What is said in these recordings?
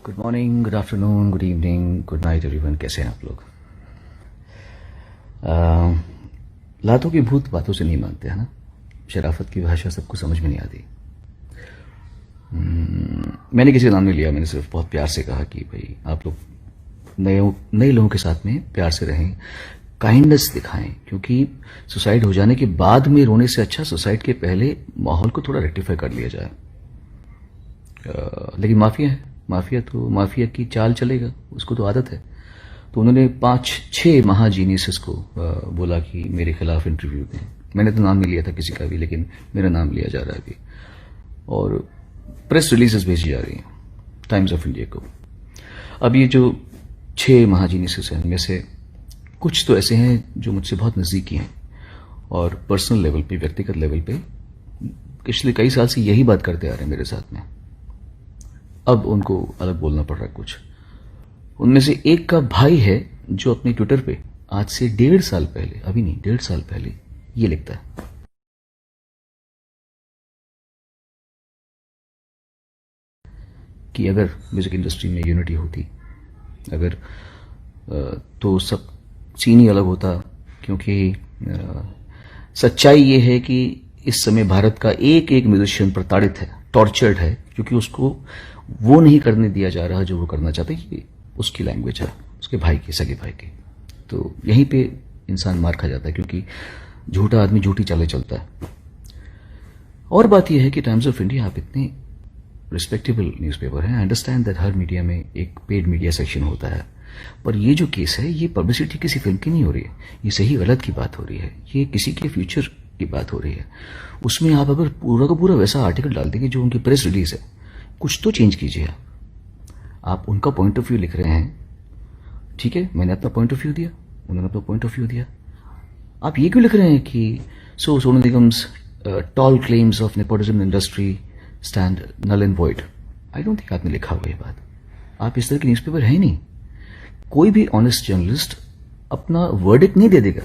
Good morning, good afternoon, good evening, good night everyone. कैसे हैं आप लोग? लातों की भूत बातों से नहीं मानते, है ना। शराफत की भाषा सबको समझ में नहीं आती। मैंने किसी का नाम नहीं लिया, मैंने सिर्फ बहुत प्यार से कहा कि भाई आप लोग नए लोगों के साथ में प्यार से रहें, काइंडनेस दिखाएं, क्योंकि सुसाइड हो जाने के बाद में रोने से अच्छा सुसाइड के पहले माहौल को थोड़ा रेक्टिफाई कर लिया जाए। लेकिन माफिया है, माफिया की चाल चलेगा, उसको तो आदत है। तो उन्होंने 5-6 महाजीनियस को बोला कि मेरे खिलाफ इंटरव्यू दें। मैंने तो नाम नहीं लिया था किसी का भी, लेकिन मेरा नाम लिया जा रहा है अभी, और प्रेस रिलीजेस भेजी जा रही हैं टाइम्स ऑफ इंडिया को। अब ये जो 6 महाजीनियस हैं, इनमें से कुछ तो ऐसे हैं जो मुझसे बहुत नजदीकी हैं और पर्सनल लेवल पे, व्यक्तिगत लेवल पे पिछले कई साल से यही बात करते आ रहे हैं मेरे साथ में। अब उनको अलग बोलना पड़ रहा है कुछ। उनमें से एक का भाई है जो अपने ट्विटर पे आज से 1.5 साल पहले, अभी नहीं 1.5 साल पहले, ये लिखता है कि अगर म्यूजिक इंडस्ट्री में यूनिटी होती, अगर तो सब सीन ही अलग होता। क्योंकि सच्चाई ये है कि इस समय भारत का एक एक म्यूजिशियन प्रताड़ित है, टॉर्चर्ड है, क्योंकि उसको वो नहीं करने दिया जा रहा जो वो करना चाहता है। कि उसकी लैंग्वेज है, उसके भाई की, सगे भाई की। तो यहीं पे इंसान मार खा जाता है, क्योंकि झूठा आदमी झूठी चालें चलता है। और बात यह है कि टाइम्स ऑफ इंडिया आप इतने रिस्पेक्टेबल न्यूज़पेपर है। I understand that her media में एक पेड मीडिया सेक्शन होता है, पर ये जो केस है ये पब्लिसिटी किसी फिल्म की नहीं हो रही है, ये सही गलत की बात हो रही है, ये किसी के फ्यूचर की बात हो रही है। उसमें आप अगर पूरा का पूरा वैसा आर्टिकल डाल देंगे जो उनकी प्रेस रिलीज है, कुछ तो चेंज कीजिए। आप उनका पॉइंट ऑफ व्यू लिख रहे हैं, ठीक है, मैंने अपना पॉइंट ऑफ व्यू दिया, उन्होंने अपना पॉइंट ऑफ व्यू दिया। आप ये क्यों लिख रहे हैं कि Sonu Nigam's tall claims of nepotism industry stand null and void? I don't think आपने लिखा हुआ ये बात। आप इस तरह के न्यूज़पेपर है ही नहीं। कोई भी ऑनेस्ट जर्नलिस्ट अपना वर्डिक्ट नहीं दे देगा।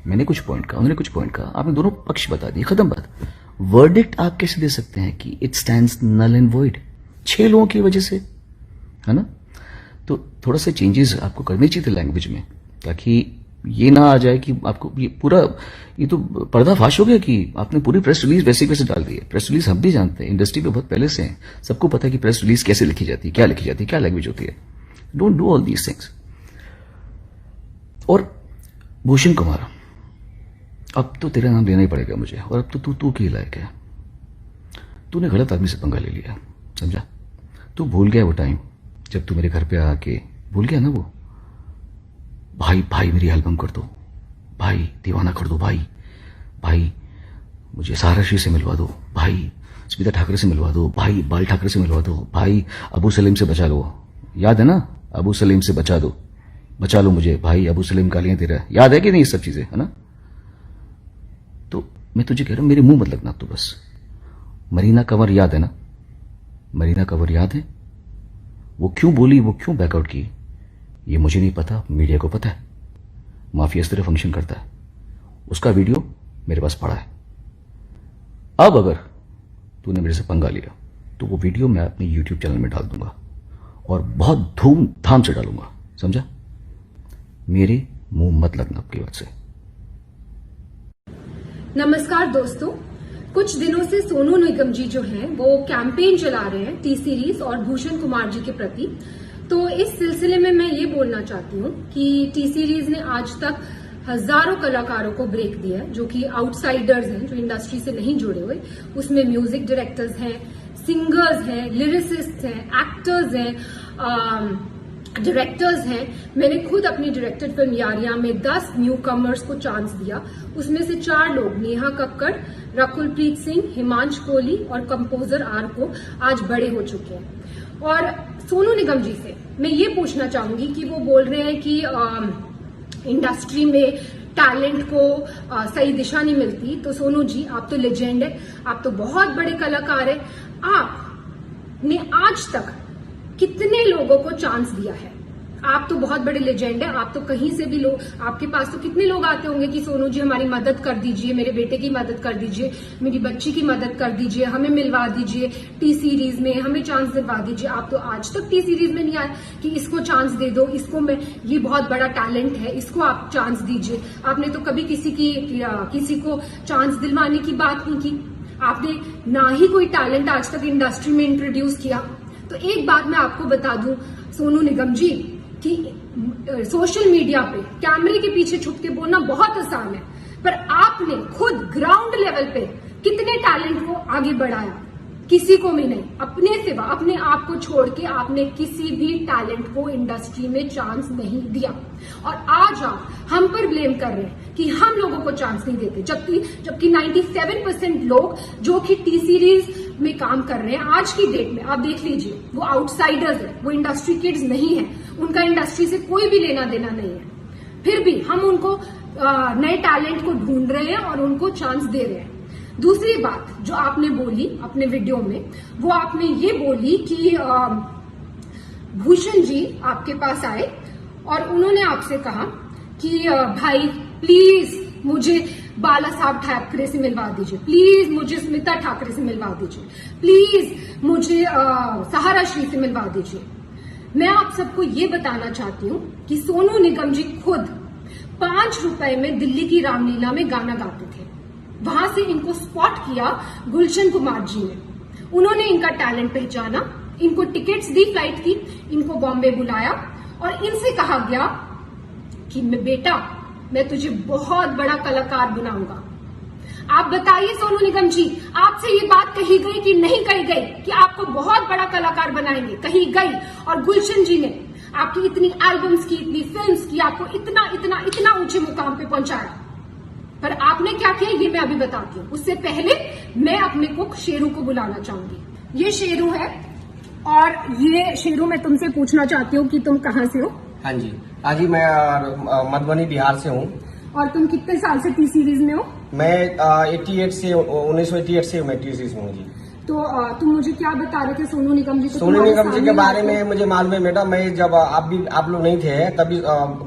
मैंने कुछ पॉइंट कहा, उन्होंने कुछ पॉइंट कहा, आपने दोनों पक्ष बता दिए, खत्म बात। वर्डिक्ट आप कैसे दे सकते हैं कि it stands null and void 6 लोगों की वजह से, है ना। तो थोड़ा सा चेंजेस आपको करने चाहिए थे लैंग्वेज में, ताकि ये ना आ जाए कि आपको ये तो पर्दाफाश हो गया कि आपने पूरी प्रेस रिलीज वैसे कैसे डाल दी है। प्रेस रिलीज हम भी जानते हैं, इंडस्ट्री पे बहुत पहले से हैं, सबको पता है कि प्रेस रिलीज कैसे लिखी जाती है, क्या लिखी जाती है, क्या लैंग्वेज होती है। Don't do all these things. और भूषण कुमार, अब तो तेरा नाम लेना ही पड़ेगा मुझे, और अब तो तू की लायक है। तूने गलत आदमी से पंगा ले लिया, समझा। तू भूल गया वो टाइम जब तू मेरे घर पे आके, भूल गया ना वो, भाई मेरी एल्बम कर दो, भाई दीवाना कर दो, भाई मुझे सहारा श्री से मिलवा दो, भाई स्मिता ठाकरे से मिलवा दो, भाई बाल ठाकरे से मिलवा दो, भाई अबू सलीम से बचा लो। याद है ना, अबू सलीम से बचा लो मुझे, भाई अबू सलीम गालियां दे रहा है। याद है कि नहीं ये सब चीजें, है ना। तो मैं तुझे कह रहा हूं, मेरे मुंह मत लगना तू बस। मरीना कंवर याद है ना, मरीना कंवर याद है, वो क्यों बोली, वो क्यों बैकआउट की, ये मुझे नहीं पता, मीडिया को पता है। माफिया इस तरह फंक्शन करता है। उसका वीडियो मेरे पास पड़ा है। अब अगर तूने मेरे से पंगा लिया तो वो वीडियो मैं अपने YouTube चैनल में डाल दूंगा, और बहुत धूमधाम से डालूंगा, समझा। मेरे मुंह मत लगना आपकी बात से। नमस्कार दोस्तों, कुछ दिनों से सोनू निगम जी जो हैं वो कैंपेन चला रहे हैं टी सीरीज और भूषण कुमार जी के प्रति। तो इस सिलसिले में मैं ये बोलना चाहती हूँ कि टी सीरीज ने आज तक हजारों कलाकारों को ब्रेक दिया है, जो कि आउटसाइडर्स हैं, जो इंडस्ट्री से नहीं जुड़े हुए। उसमें म्यूजिक डायरेक्टर्स हैं, सिंगर्स हैं, लिरिसिस्ट हैं, एक्टर्स हैं, डायरेक्टर्स हैं। मैंने खुद अपनी डायरेक्टेड फिल्म यारियां में 10 न्यू कमर्स को चांस दिया। उसमें से 4 लोग, नेहा कक्कड़, रकुलप्रीत सिंह, हिमांश कोहली और कंपोजर आर को आज बड़े हो चुके हैं। और सोनू निगम जी से मैं ये पूछना चाहूंगी कि वो बोल रहे हैं कि इंडस्ट्री में टैलेंट को सही दिशा नहीं मिलती। तो सोनू जी, आप तो लेजेंड है, आप तो बहुत बड़े कलाकार है। आपने आज तक कितने लोगों को चांस दिया है? आप तो बहुत बड़े लेजेंड है, आप तो कहीं से भी लोग, आपके पास तो कितने लोग आते होंगे कि सोनू जी हमारी मदद कर दीजिए, मेरे बेटे की मदद कर दीजिए, मेरी बच्ची की मदद कर दीजिए, हमें मिलवा दीजिए टी सीरीज में, हमें चांस दिलवा दीजिए। आप तो आज तक टी सीरीज में नहीं आए कि इसको चांस दे दो, इसको मैं, ये बहुत बड़ा टैलेंट है, इसको आप चांस दीजिए। आपने तो कभी किसी को चांस दिलवाने की बात नहीं की। आपने ना ही कोई टैलेंट आज तक इंडस्ट्री में इंट्रोड्यूस किया। तो एक बात मैं आपको बता दूं सोनू निगम जी कि सोशल मीडिया पे कैमरे के पीछे छुप के बोलना बहुत आसान है, पर आपने खुद ग्राउंड लेवल पे कितने टैलेंट को आगे बढ़ाया? किसी को भी नहीं। अपने सिवा, अपने आप को छोड़ के आपने किसी भी टैलेंट को इंडस्ट्री में चांस नहीं दिया। और आज आप हम पर ब्लेम कर रहे हैं कि हम लोगों को चांस नहीं देते, जबकि 97% लोग जो कि टी सीरीज में काम कर रहे हैं आज की डेट में, आप देख लीजिए, वो आउटसाइडर्स है, वो इंडस्ट्री किड्स नहीं है, उनका इंडस्ट्री से कोई भी लेना देना नहीं है। फिर भी हम उनको नए टैलेंट को ढूंढ रहे हैं और उनको चांस दे रहे हैं। दूसरी बात जो आपने बोली अपने वीडियो में, वो आपने ये बोली कि भूषण जी आपके पास आए और उन्होंने आपसे कहा कि भाई प्लीज मुझे बाला साहब ठाकरे से मिलवा दीजिए, प्लीज मुझे स्मिता ठाकरे से मिलवा दीजिए, प्लीज मुझे सहारा श्री से मिलवा दीजिए। मैं आप सबको ये बताना चाहती हूँ कि सोनू निगम जी खुद 5 रुपए में दिल्ली की रामलीला में गाना गाते थे। वहां से इनको स्पॉट किया गुलशन कुमार जी ने। उन्होंने इनका टैलेंट पहचाना, इनको टिकट्स दी फ्लाइट की, इनको बॉम्बे बुलाया और इनसे कहा गया कि बेटा मैं तुझे बहुत बड़ा कलाकार बनाऊंगा। आप बताइए सोनू निगम जी, आपसे ये बात कही गई कि नहीं कही गई कि आपको बहुत बड़ा कलाकार बनाएंगे? कही गई। और गुलशन जी ने आपकी इतनी एल्बम्स की, इतनी फिल्म्स की, आपको इतना इतना इतना ऊंचे मुकाम पे पहुंचाया। पर आपने क्या किया ये मैं अभी बताती हूँ। उससे पहले मैं अपने कुक शेरू को बुलाना चाहूंगी। ये शेरू है और ये शेरू मैं तुमसे पूछना चाहती हूँ कि तुम कहाँ से हो? हाँ जी, आज ही मैं मधुबनी बिहार से हूँ। और तुम कितने साल से टी सीरीज में हो? मैं 1988 से मैं टी सीरीज में हूँ जी। तो तुम मुझे क्या बता रहे थे सोनू निगम जी को? सोनू निगम जी के बारे में मुझे मालूम है बेटा, मैं जब आप लोग नहीं थे तभी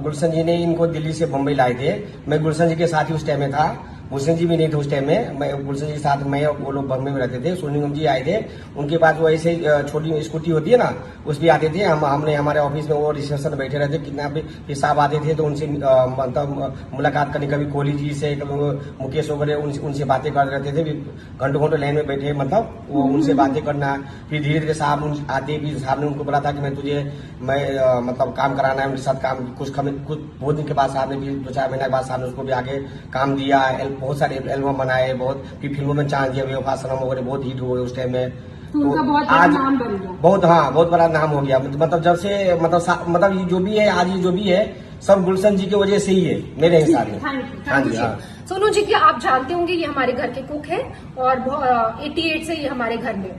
गुलशन जी ने इनको दिल्ली से बम्बई लाए थे। मैं गुलशन जी के साथ ही उस टाइम में था, गुलशन जी भी नहीं थे उस टाइम में। मैं गुलशन जी के साथ, मैं और वो लोग बम्बई में रहते थे। सोनू निगम जी आए थे, उनके पास वो ऐसे छोटी स्कूटी होती है ना, उस भी आते थे। हमने हमारे ऑफिस में वो रिसेप्शन बैठे रहते, कितना भी साहब आते थे तो उनसे मतलब मुलाकात करने, कभी कोहली जी से, कभी मुकेश वगैरह, उनसे बातें करते रहते थे। घंटों घंटों लाइन में बैठे, मतलब वो उनसे बातें करना। फिर धीरे धीरे साहब आते, फिर साहब ने उनको बोला था कि मैं मतलब काम कराना है उनके साथ काम। कुछ बहुत दिन के बाद साहब ने भी 2-4 महीने के बाद साहब ने उसको भी आगे काम दिया। बहुत सारे एल्बम बनाए, बहुत फिर फिल्मों में चांस दिया, बेवफा सनम वगैरह बहुत हिट हुए उस टाइम में। तो उनका बहुत बड़ा नाम बन गया। बहुत बड़ा नाम हो गया। मतलब जब से मतलब ये जो भी है आज, ये जो भी है सब गुलशन जी की वजह से ही है मेरे हिसाब में। हाँ जी। सोनू जी की आप जानते होंगे ये हमारे घर के कुक है और 88 से ये हमारे घर में।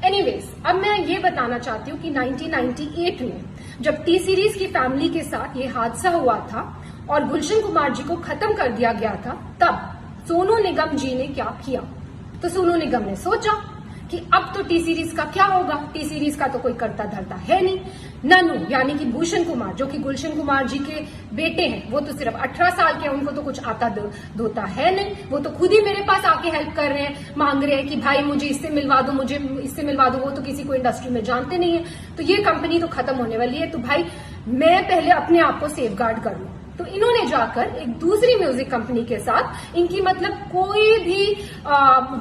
एनीवेज, अब मैं ये बताना चाहती हूँ कि 1998 में जब टी सीरीज की फैमिली के साथ ये हादसा हुआ था और गुलशन कुमार जी को खत्म कर दिया गया था, तब सोनू निगम जी ने क्या किया? तो सोनू निगम ने सोचा कि अब तो टी सीरीज का क्या होगा, टी सीरीज का तो कोई करता धरता है नहीं। ननू यानी कि भूषण कुमार, जो कि गुलशन कुमार जी के बेटे हैं, वो तो सिर्फ 18 साल के, उनको तो कुछ आता धोता है नहीं। वो तो खुद ही मेरे पास आके हेल्प कर रहे हैं, मांग रहे हैं कि भाई मुझे इससे मिलवा दो, मुझे इससे मिलवा दो। वो तो किसी को इंडस्ट्री में जानते नहीं है। तो ये कंपनी तो खत्म होने वाली है, तो भाई मैं पहले अपने आप को सेफ गार्ड कर लूं। तो इन्होंने जाकर एक दूसरी म्यूजिक कंपनी के साथ, इनकी मतलब कोई भी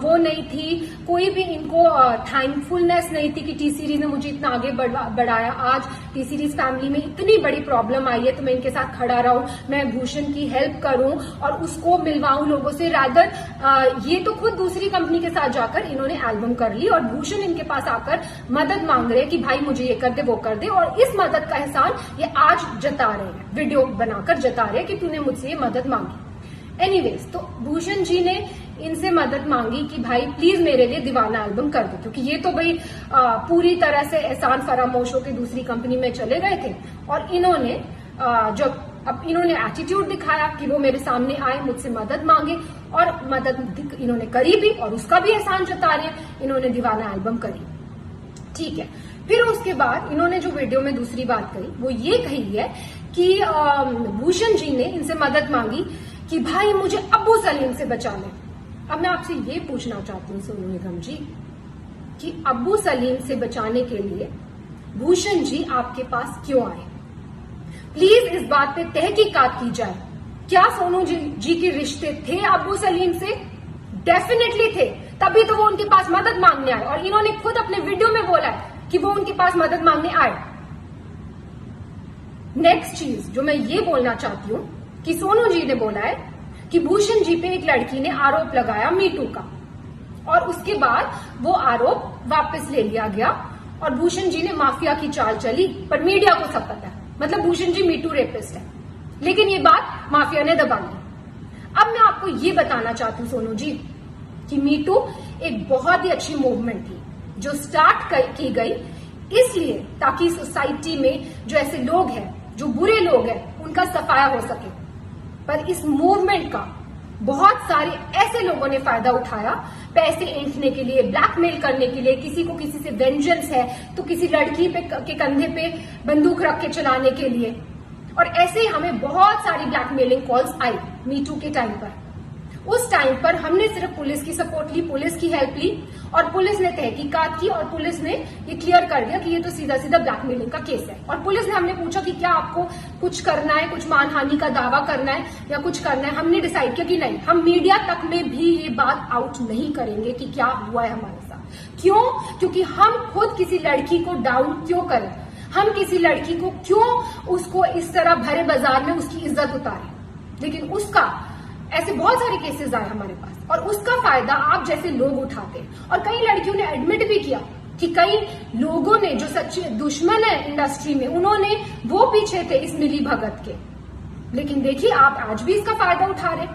वो नहीं थी, कोई भी इनको थैंकफुलनेस नहीं थी कि टी सीरीज ने मुझे इतना आगे बढ़ाया। आज टी सीरीज फैमिली में इतनी बड़ी प्रॉब्लम आई है तो मैं इनके साथ खड़ा रहूं, मैं भूषण की हेल्प करूं और उसको मिलवाऊं लोगों से। रादर ये तो खुद दूसरी कंपनी के साथ जाकर इन्होंने एल्बम कर ली और भूषण इनके पास आकर मदद मांग रहे हैं कि भाई मुझे ये कर दे, वो कर दे। और इस मदद का एहसान ये आज जता रहे हैं, वीडियो बनाकर जता रहे कि तूने मुझसे ये मदद मांगी। एनीवेज, तो भूषण जी ने इनसे मदद मांगी कि भाई प्लीज मेरे लिए दीवाना एल्बम कर दो, क्योंकि ये तो भाई पूरी तरह से एहसान फरामोश होकर दूसरी कंपनी में चले गए थे। और इन्होंने जब अब इन्होंने एटीट्यूड दिखाया कि वो मेरे सामने आए, मुझसे मदद मांगे और मदद इन्होंने करी भी और उसका भी एहसान जता रहे हैं। इन्होंने दीवाना एल्बम करी, ठीक है। फिर उसके बाद इन्होंने जो वीडियो में दूसरी बात कही वो ये कही है कि भूषण जी ने इनसे मदद मांगी कि भाई मुझे अब्बू सलीम से बचा ले। अब मैं आपसे ये पूछना चाहती हूँ सोनू निगम जी कि अब्बू सलीम से बचाने के लिए भूषण जी आपके पास क्यों आए? प्लीज इस बात पे तहकीकात की जाए। क्या सोनू जी के रिश्ते थे अब्बू सलीम से? डेफिनेटली थे, तभी तो वो उनके पास मदद मांगने आए और इन्होंने खुद अपने वीडियो में बोला है कि वो उनके पास मदद मांगने आए। नेक्स्ट चीज जो मैं ये बोलना चाहती हूँ कि सोनू जी ने बोला है कि भूषण जी पे एक लड़की ने आरोप लगाया मीटू का और उसके बाद वो आरोप वापस ले लिया गया और भूषण जी ने माफिया की चाल चली, पर मीडिया को सब पता है, मतलब भूषण जी मीटू रेपिस्ट है, लेकिन ये बात माफिया ने दबा ली। अब मैं आपको ये बताना चाहती हूँ सोनू जी कि मीटू एक बहुत ही अच्छी मूवमेंट थी जो स्टार्ट की गई इसलिए ताकि सोसाइटी में जो ऐसे लोग हैं, जो बुरे लोग हैं, उनका सफाया हो सके। पर इस मूवमेंट का बहुत सारे ऐसे लोगों ने फायदा उठाया, पैसे ऐंठने के लिए, ब्लैकमेल करने के लिए, किसी को किसी से वेंजेंस है तो किसी लड़की के कंधे पे बंदूक रख के चलाने के लिए। और ऐसे ही हमें बहुत सारी ब्लैकमेलिंग कॉल्स आई मीटू के टाइम पर। उस टाइम पर हमने सिर्फ पुलिस की सपोर्ट ली, पुलिस की हेल्प ली और पुलिस ने तहकीकात की और पुलिस ने ये क्लियर कर दिया कि ये तो सीधा सीधा ब्लैकमेलिंग का केस है। और पुलिस ने हमने पूछा कि क्या आपको कुछ करना है, कुछ मानहानि का दावा करना है या कुछ करना है। हमने डिसाइड किया कि नहीं, हम मीडिया तक में भी ये बात आउट नहीं करेंगे कि क्या हुआ है हमारे साथ। क्यों? क्योंकि हम खुद किसी लड़की को डाउन क्यों करें, हम किसी लड़की को क्यों उसको इस तरह भरे बाजार में उसकी इज्जत उतारें। लेकिन उसका ऐसे बहुत सारे केसेस आए हमारे पास और उसका फायदा आप जैसे लोग उठाते। और कई लड़कियों ने एडमिट भी किया कि कई लोगों ने जो सच्चे दुश्मन है इंडस्ट्री में, उन्होंने वो पीछे थे इस मिली भगत के। लेकिन देखिए आप आज भी इसका फायदा उठा रहे।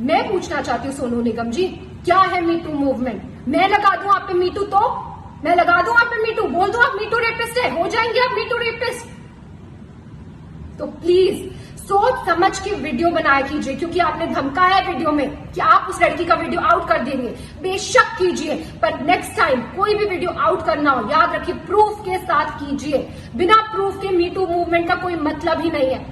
मैं पूछना चाहती हूँ सोनू निगम जी, क्या है मीटू मूवमेंट? मैं लगा दूं आप पे मीटू, तो मैं लगा दूं आप पे मीटू, बोल दूं आप मीटू रेपिस्ट है, हो जाएंगे आप मीटू रेपिस्ट। तो प्लीज सोच समझ के वीडियो बनाया कीजिए, क्योंकि आपने धमकाया वीडियो में कि आप उस लड़की का वीडियो आउट कर देंगे। बेशक कीजिए, पर नेक्स्ट टाइम कोई भी वीडियो आउट करना हो, याद रखिए प्रूफ के साथ कीजिए। बिना प्रूफ के मीटू मूवमेंट का कोई मतलब ही नहीं है।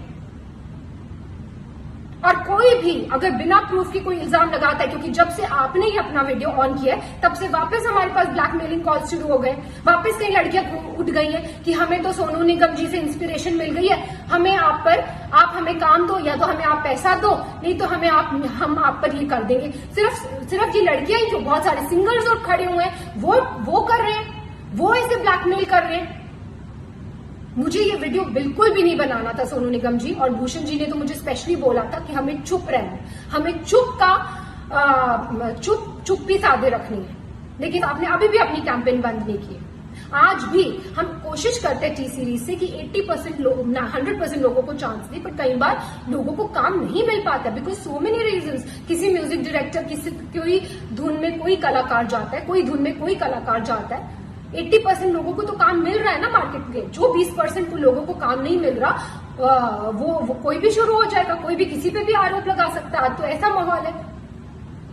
और कोई भी अगर बिना प्रूफ के कोई इल्जाम लगाता है, क्योंकि जब से आपने ही अपना वीडियो ऑन किया है तब से वापस हमारे पास ब्लैकमेलिंग कॉल शुरू हो गए, वापस कई लड़कियां उठ गई हैं कि हमें तो सोनू निगम जी से इंस्पिरेशन मिल गई है, हमें आप हमें काम दो, या तो हमें आप पैसा दो, नहीं तो हम आप पर ये कर देंगे। सिर्फ ये लड़कियां ही क्यों, बहुत सारे सिंगर्स और खड़े हुए हैं, वो कर रहे हैं, वो इसे ब्लैकमेल कर रहे हैं। मुझे ये वीडियो बिल्कुल भी नहीं बनाना था सोनू निगम जी, और भूषण जी ने तो मुझे स्पेशली बोला था कि हमें चुप रहना है, हमें चुप्पी साधे रखनी है। लेकिन आपने अभी भी अपनी कैंपेन बंद नहीं की। आज भी हम कोशिश करते हैं टी सीरीज से कि 80% लोग, 100% लोगों को चांस दे, पर कई बार लोगों को काम नहीं मिल पाता बिकॉज सो मेनी रीजंस। किसी म्यूजिक डायरेक्टर, कोई धुन में कोई कलाकार जाता है, कोई धुन में कोई कलाकार जाता है। 80% लोगों को तो काम मिल रहा है ना मार्केट में, जो 20% लोगों को काम नहीं मिल रहा वो कोई भी शुरू हो जाएगा, कोई भी किसी पे भी आरोप लगा सकता है। तो ऐसा माहौल है।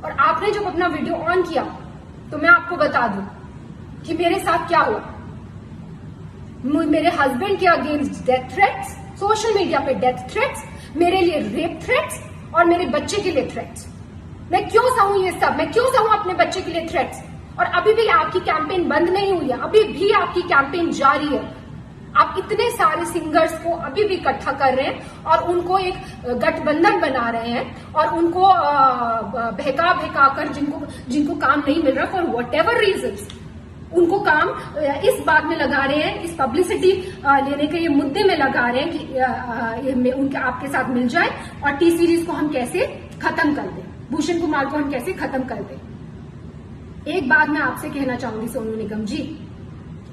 और आपने जब अपना वीडियो ऑन किया तो मैं आपको बता दूं कि मेरे साथ क्या हुआ। मेरे हस्बैंड के against death threats, social media पे डेथ थ्रेट्स, मेरे लिए रेप थ्रेट्स और मेरे बच्चे के लिए थ्रेट्स। मैं क्यों सहूं ये सब? मैं क्यों सहूं अपने बच्चे के लिए थ्रेट्स? और अभी भी आपकी कैंपेन बंद नहीं हुई है, अभी भी आपकी कैंपेन जारी है। आप इतने सारे सिंगर्स को अभी भी इकट्ठा कर रहे हैं और उनको एक गठबंधन बना रहे हैं और उनको बहका कर जिनको काम नहीं मिल रहा फॉर वट एवर रीजन्स, उनको काम इस बात में लगा रहे हैं, इस पब्लिसिटी लेने के ये मुद्दे में लगा रहे हैं कि उनके आपके साथ मिल जाए और टी सीरीज को हम कैसे खत्म कर दें, भूषण कुमार को हम कैसे खत्म कर दें। एक बात मैं आपसे कहना चाहूंगी सोनू निगम जी,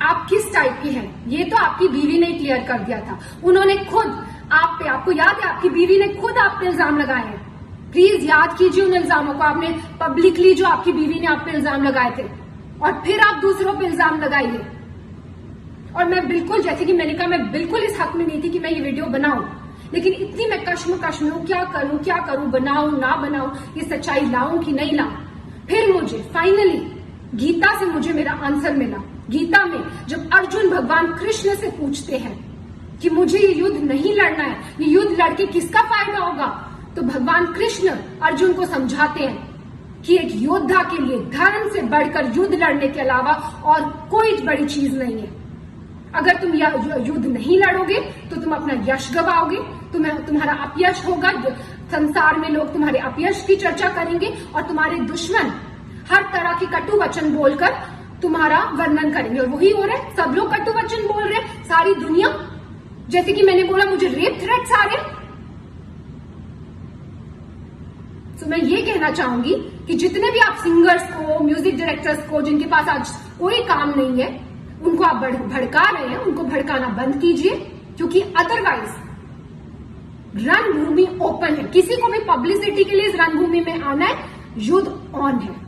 आप किस टाइप की हैं ये तो आपकी बीवी ने क्लियर कर दिया था। उन्होंने खुद आप पे, आपको याद है, आपकी बीवी ने खुद आप पे इल्जाम लगाए हैं। प्लीज याद कीजिए उन इल्जामों को। आपने पब्लिकली जो आपकी बीवी ने आप पे इल्जाम लगाए थे और फिर आप दूसरों पे इल्जाम लगाइए। और मैं बिल्कुल, जैसे कि मैंने कहा, मैं बिल्कुल इस हक में नहीं थी कि मैं ये वीडियो बनाऊं, लेकिन इतनी मैं कश्मकश में हूं, क्या करूं, बनाऊं ना बनाऊं, ये सच्चाई लाऊं कि नहीं लाऊं। फिर मुझे फाइनली गीता से मुझे मेरा आंसर मिला गीता में जब अर्जुन भगवान कृष्ण से पूछते हैं कि मुझे ये युद्ध नहीं लड़ना है, ये युद्ध लड़के किसका फायदा होगा, तो भगवान कृष्ण अर्जुन को समझाते हैं कि एक योद्धा के लिए धर्म से बढ़कर युद्ध लड़ने के अलावा और कोई बड़ी चीज नहीं है। अगर तुम युद्ध नहीं लड़ोगे तो तुम अपना यश गवाओगे, तुम्हारा अपयश होगा, संसार में लोग तुम्हारे अपयश की चर्चा करेंगे और तुम्हारे दुश्मन हर तरह की कटु वचन बोलकर तुम्हारा वर्णन करेंगे। और वही हो रहा है, सब लोग कटु वचन बोल रहे हैं, सारी दुनिया। जैसे कि मैंने बोला मुझे रेप थ्रेट्स आ रहे। तो मैं ये कहना चाहूंगी कि जितने भी आप सिंगर्स को, म्यूजिक डायरेक्टर्स को, जिनके पास आज कोई काम नहीं है, उनको आप भड़का रहे हैं, उनको भड़काना बंद कीजिए, क्योंकि अदरवाइज रणभूमि ओपन है। किसी को भी पब्लिसिटी के लिए इस रणभूमि में आना है, युद्ध ऑन है।